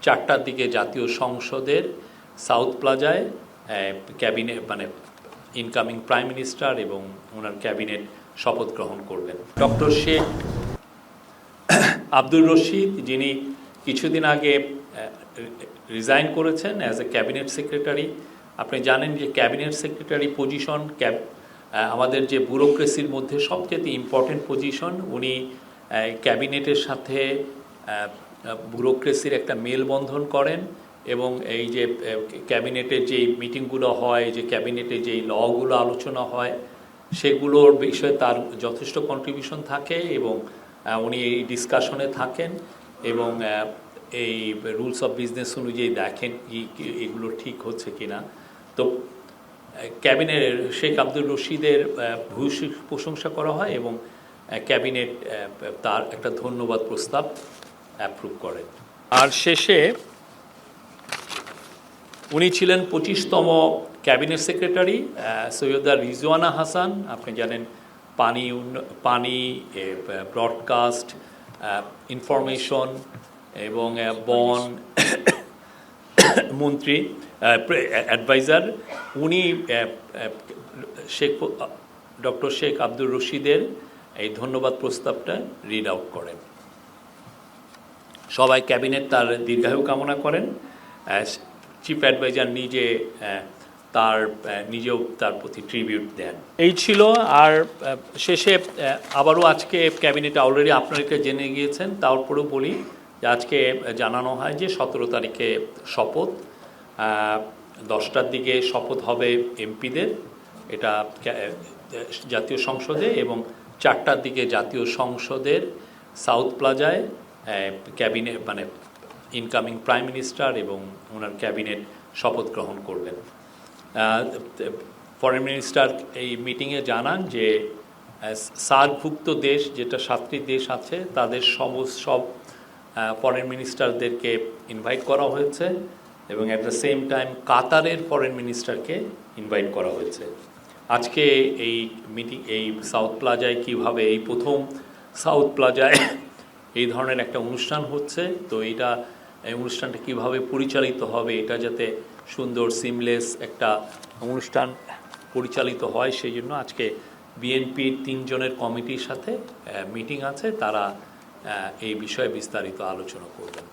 4টার দিকে জাতীয় সংসদের সাউথ প্লাজায় ক্যাবিনেট ইনকামিং প্রাইম মিনিস্টার এবং ওনার ক্যাবিনেট শপথ গ্রহণ করবেন। ডক্টর শেখ আব্দুর রশিদ, যিনি কিছুদিন আগে রিজাইন করেছেন অ্যাজ এ ক্যাবিনেট সেক্রেটারি। আপনি জানেন যে ক্যাবিনেট সেক্রেটারি পজিশন আমাদের যে ব্যুরোক্রেসির মধ্যে সবচেয়ে ইম্পর্টেন্ট পজিশন। উনি ক্যাবিনেটের সাথে ব্যুরোক্রেসির একটা মেলবন্ধন করেন এবং এই যে ক্যাবিনেটের যেই মিটিংগুলো হয়, যে ক্যাবিনেটে যেই লগুলো আলোচনা হয়, সেগুলোর বিষয়ে তার যথেষ্ট কন্ট্রিবিউশন থাকে এবং উনি এই ডিসকাশনে থাকেন এবং এই রুলস অফ বিজনেস অনুযায়ী দেখেন এগুলো ঠিক হচ্ছে কিনা। তো ক্যাবিনেট শেখ আব্দুর রশিদের ভূয়সী প্রশংসা করা হয় এবং ক্যাবিনেট তার একটা ধন্যবাদ প্রস্তাব অ্যাপ্রুভ করেন। আর শেষে উনি ছিলেন 25তম ক্যাবিনেট সেক্রেটারি সৈয়দা রিজওয়ানা হাসান। আপনি জানেন পানি ব্রডকাস্ট, ইনফরমেশন এবং বন মন্ত্রী অ্যাডভাইজার। উনি ডক্টর শেখ আব্দুর রশিদের এই ধন্যবাদ প্রস্তাবটা রিড আউট করেন। সবাই ক্যাবিনেট তার দীর্ঘায়ু কামনা করেন। চিফ অ্যাডভাইজার নিজেও তার প্রতি ট্রিবিউট দেন। এই ছিল। আর শেষে আবারও আজকে ক্যাবিনেটে অলরেডি আপনাদেরকে জেনে গিয়েছেন, তারপরেও বলি যে আজকে জানানো হয় যে 17 তারিখে শপথ, 10টার দিকে শপথ হবে এমপিদের, এটা জাতীয় সংসদে, এবং 4টার দিকে জাতীয় সংসদের সাউথ প্লাজায় ক্যাবিনেট ইনকামিং প্রাইম মিনিস্টার এবং ওনার ক্যাবিনেট শপথ গ্রহণ করবেন। ফরেন মিনিস্টার এই মিটিংয়ে জানান যে সার্কভুক্ত দেশ, যেটা 7টি দেশ আছে, তাদের সব ফরেন মিনিস্টারদেরকে ইনভাইট করা হয়েছে এবং অ্যাট দ্য সেম টাইম কাতারের ফরেন মিনিস্টারকে ইনভাইট করা হয়েছে। আজকে এই মিটিং এই সাউথ প্লাজায় কিভাবে এই প্রথম সাউথ প্লাজায় এই ধরনের একটা অনুষ্ঠান হচ্ছে, তো এই অনুষ্ঠানটা কিভাবে পরিচালিত হবে, এটা যাতে সুন্দর সিমলেস একটা অনুষ্ঠান পরিচালিত হয়, সেই জন্য আজকে বিএনপির 3 জনের কমিটির সাথে মিটিং আছে, তারা এই বিষয়ে বিস্তারিত আলোচনা করবেন।